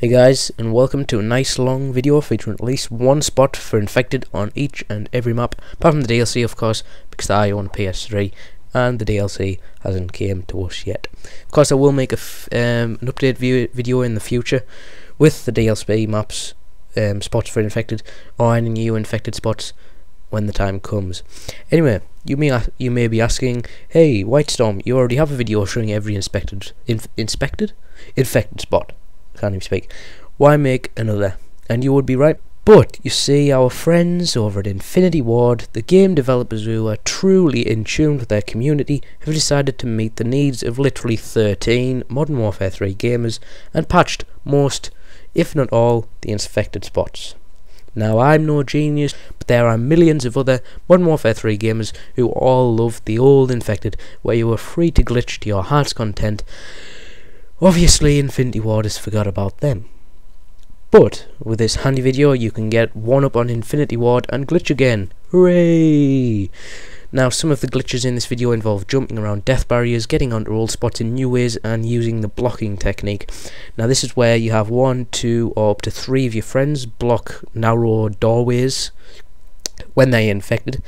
Hey guys, and welcome to a nice long video featuring at least one spot for infected on each and every map, apart from the DLC of course, because I own PS3 and the DLC hasn't came to us yet. Of course I will make an update video in the future with the DLC maps, spots for infected, or any new infected spots when the time comes. Anyway, you may be asking, hey Whitestorm, you already have a video showing every infected spot. Can't even speak. Why make another? And you would be right. But you see, our friends over at Infinity Ward, the game developers who are truly in tune with their community, have decided to meet the needs of literally 13 Modern Warfare 3 gamers and patched most, if not all, the infected spots. Now, I'm no genius, but there are millions of other Modern Warfare 3 gamers who all love the old infected, where you were free to glitch to your heart's content. Obviously, Infinity Ward has forgot about them. But with this handy video, you can get one up on Infinity Ward and glitch again. Hooray! Now, some of the glitches in this video involve jumping around death barriers, getting onto old spots in new ways, and using the blocking technique. Now, this is where you have 1, 2, or up to 3 of your friends block narrow doorways when they're infected,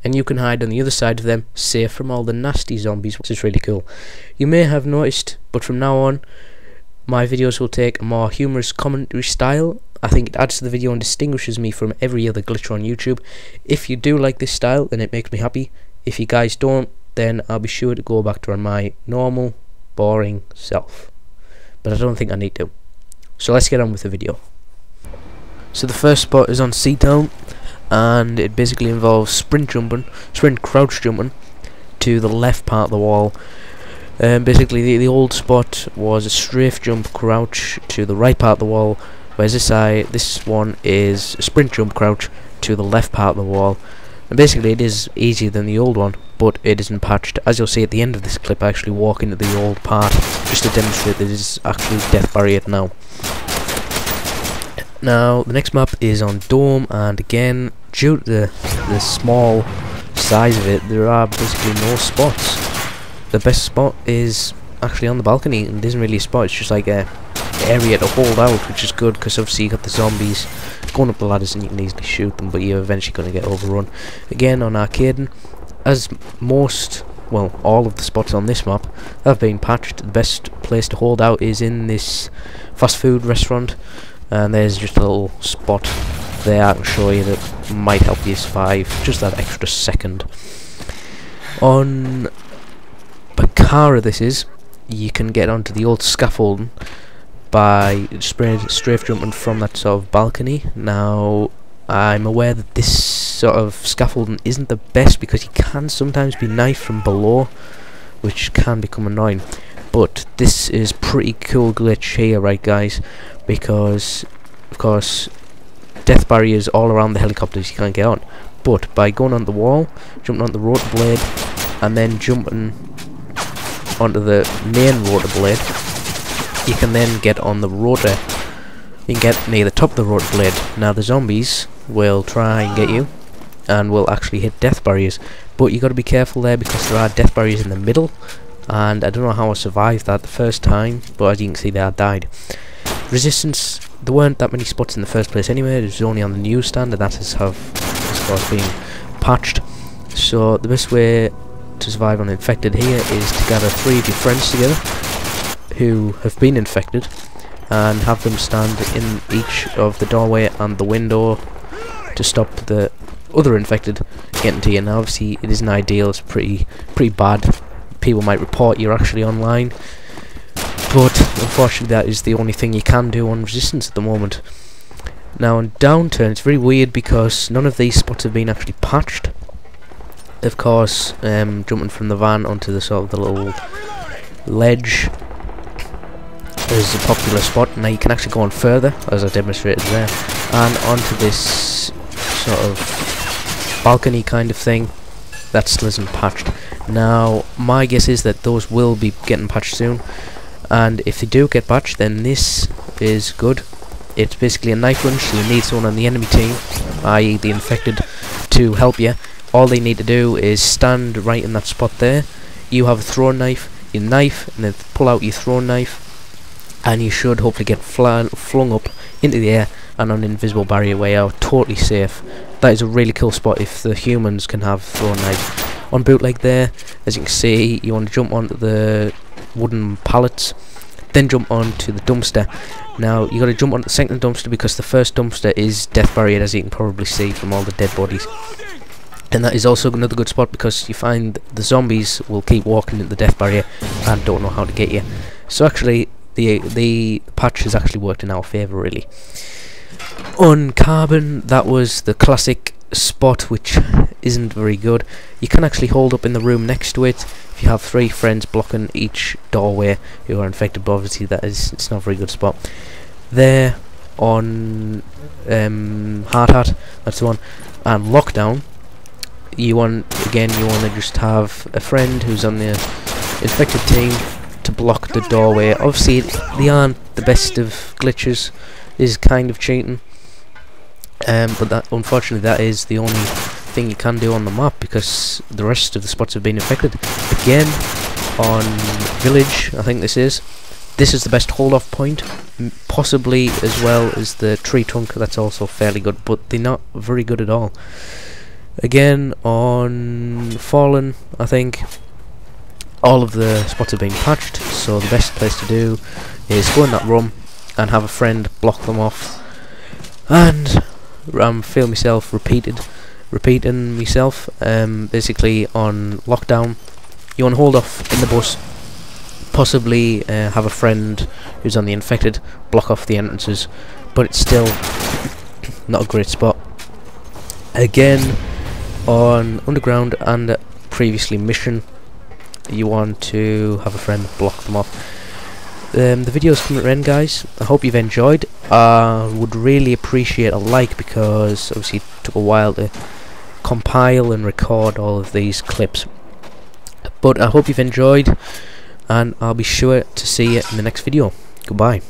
and you can hide on the other side of them, safe from all the nasty zombies, which is really cool. You may have noticed, but from now on my videos will take a more humorous commentary style. I think it adds to the video and distinguishes me from every other glitcher on YouTube. If you do like this style, then it makes me happy. If you guys don't, then I'll be sure to go back to my normal, boring self. But I don't think I need to. So let's get on with the video. So the first spot is on C-Town, and it basically involves sprint crouch jumping to the left part of the wall. Basically the old spot was a strafe jump crouch to the right part of the wall, whereas this one is a sprint jump crouch to the left part of the wall. And basically it is easier than the old one, but it isn't patched. As you'll see at the end of this clip, I actually walk into the old part just to demonstrate that it is actually death barriered now. Now the next map is on Dome, and again, due to the small size of it, there are basically no spots. The best spot is actually on the balcony, and it isn't really a spot, it's just like a area to hold out, which is good because obviously you got the zombies going up the ladders and you can easily shoot them, but you're eventually going to get overrun. Again, on Arcaden, as all of the spots on this map have been patched, the best place to hold out is in this fast food restaurant, and there's just a little spot there I can show you that might help you survive just that extra second. On Bakara, you can get onto the old scaffolding by strafe jumping from that sort of balcony. Now, I'm aware that this sort of scaffolding isn't the best because you can sometimes be knifed from below, which can become annoying. But this is pretty cool glitch here, right guys, because of course death barriers all around the helicopters you can't get on. But by going on the wall, jumping on the rotor blade, and then jumping onto the main rotor blade, you can then get on the rotor. You can get near the top of the rotor blade. Now the zombies will try and get you and will actually hit death barriers, but you got to be careful there because there are death barriers in the middle, and I don't know how I survived that the first time, but as you can see there I died. Resistance, there weren't that many spots in the first place anyway, it was only on the newsstand, and that has been patched. So the best way to survive on infected here is to gather 3 of your friends together who have been infected and have them stand in each of the doorway and the window to stop the other infected getting to you. Now obviously it isn't ideal, it's pretty bad. People might report you're actually online, but unfortunately that is the only thing you can do on Resistance at the moment. Now on Downturn it's very weird because none of these spots have been actually patched. Of course, jumping from the van onto the sort of the little ledge is a popular spot. Now you can actually go on further, as I demonstrated there, and onto this sort of balcony kind of thing that still isn't patched. Now my guess is that those will be getting patched soon, and if they do get patched, then this is good. It's basically a knife run, so you need someone on the enemy team, i.e. the infected, to help you. All they need to do is stand right in that spot there. You have a throwing knife, you knife, and then pull out your throwing knife, and you should hopefully get flung up into the air and on an invisible barrier where you're totally safe. That is a really cool spot if the humans can have throwing knives. On bootleg there, as you can see, you want to jump onto the wooden pallets, then jump onto the dumpster. Now you got to jump onto the second dumpster because the first dumpster is death barriered, as you can probably see from all the dead bodies. And that is also another good spot because you find the zombies will keep walking into the death barrier and don't know how to get you. So actually the patch has actually worked in our favour really. On carbon, that was the classic spot which isn't very good. You can actually hold up in the room next to it if you have 3 friends blocking each doorway who are infected, but obviously it's not a very good spot. There on hard hat, that's the one, and lockdown, you want to just have a friend who's on the infected team to block the doorway. Obviously they aren't the best of glitches, is kind of cheating, but that unfortunately that is the only thing you can do on the map because the rest of the spots have been infected. Again on village, I think this is the best hold off point, possibly as well as the tree trunk. That's also fairly good, but they're not very good at all. Again on fallen, I think all of the spots have been patched, so the best place to do is go in that room and have a friend block them off. And feel myself repeating myself. Basically on lockdown, you want to hold off in the bus, possibly have a friend who's on the infected block off the entrances, but it's still not a great spot. Again on underground and previously mission, you want to have a friend block them off. The video's coming to an end, guys. I hope you've enjoyed. I would really appreciate a like because obviously it took a while to compile and record all of these clips, but I hope you've enjoyed, and I'll be sure to see you in the next video. Goodbye.